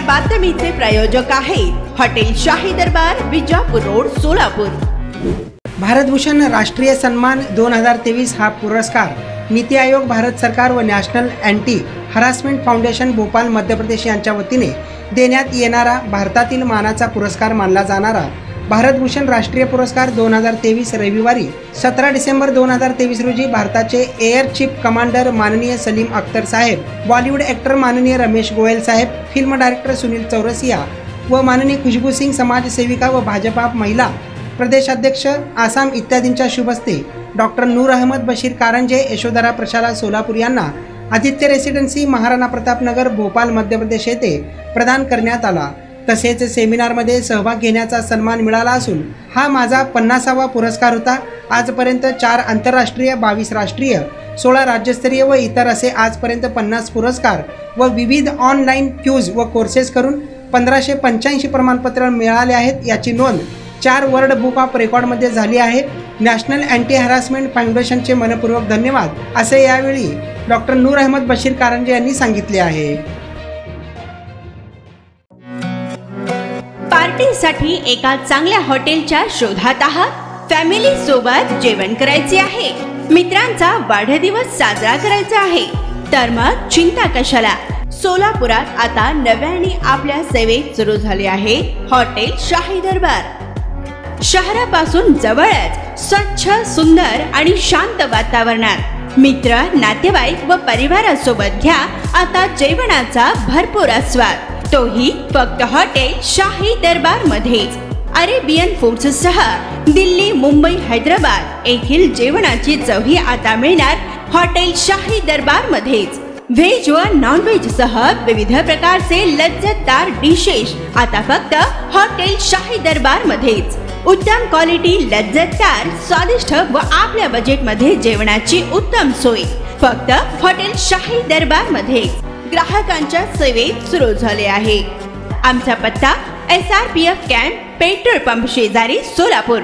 बातमीचे प्रायोजक आहेत हॉटेल शाही दरबार, विजापूर रोड, सोलापूर। भारतभूषण राष्ट्रीय सन्मान 2023 हा पुरस्कार नीति आयोग, भारत सरकार व national anti harassment foundation Bhopal Madhya Pradesh यांच्या वतीने देण्यात येणारा भारतातील मानाचा पुरस्कार मानला जाणारा भारतभूषण राष्ट्रीय पुरस्कार 2023 रविवारी 17 डिसेंबर 2023 रोजी भारताचे एअर चीफ कमांडर माननीय सलीम अख्तर साहेब, बॉलिवूड ॲक्टर माननीय रमेश गोयल साहेब, फिल्म डायरेक्टर सुनील चौरसिया व माननीय खुशबू सिंग, समाजसेविका व भाजपा महिला प्रदेशाध्यक्ष आसाम इत्यादींच्या शुभस्ते डॉक्टर नूर अहमद बशीर कारंजे, यशोधरा प्रशाला सोलापूर यांना आदित्य रेसिडेन्सी, महाराणा प्रताप नगर, भोपाल मध्य प्रदेश येथे प्रदान करण्यात आला। तसेच सेमिनारमध्ये सहभाग घेण्याचा सन्मान मिळाला असून हा माझा 50वा पुरस्कार होता। आजपर्यंत 4 आंतरराष्ट्रीय, 22 राष्ट्रीय, 16 राज्यस्तरीय व इतर असे आजपर्यंत 50 पुरस्कार व विविध ऑनलाईन क्यूज व कोर्सेस करून 1585 प्रमाणपत्र मिळाले आहेत। याची नोंद 4 वर्ल्ड बुक ऑफ रेकॉर्डमध्ये झाली आहे। नॅशनल अँटी हरासमेंट फाउंडेशनचे मनपूर्वक धन्यवाद, असे यावेळी डॉक्टर नूर अहमद बशीर कारंजे यांनी सांगितले आहे। पार्टीसाठी एका चांगल्या हॉटेलच्या शोधात आहात? फॅमिली सोबत जेवण करायचे आहे, मित्रांचा वाढदिवस साजरा करायचा आहे, तर मग चिंता कशाला। सोलापुरात आता नव्याने आपल्या सेवेत सुरू झाले आहे हॉटेल शाही दरबार। शहरापासून जवळच स्वच्छ, सुंदर आणि शांत वातावरणात मित्र, नातेवाईक व परिवारासोबत घ्या आता जेवणाचा भरपूर आस्वाद, तोही फक्त हॉटेल शाही दरबार मध्येच। अरेबियन फूड्स सह दिल्ली, मुंबई, हैदराबाद येथील जेवणाची चवही आता मिळणार हॉटेल शाही दरबार मध्येच। व्हेज व नॉन व्हेज सह विविध प्रकारचे लज्जतदार डिशेस आता फक्त हॉटेल शाही दरबार मध्येच। उत्तम क्वालिटी, लज्जतदार, स्वादिष्ट व आपल्या बजेट मध्ये जेवणाची उत्तम सोय फक्त हॉटेल शाही दरबार मध्ये ग्राहकांच्या सेवेत सुरू झाले आहे। आमचा पत्ता SRPF कॅम्प, पेट्रोल पंप शेजारी, सोलापूर।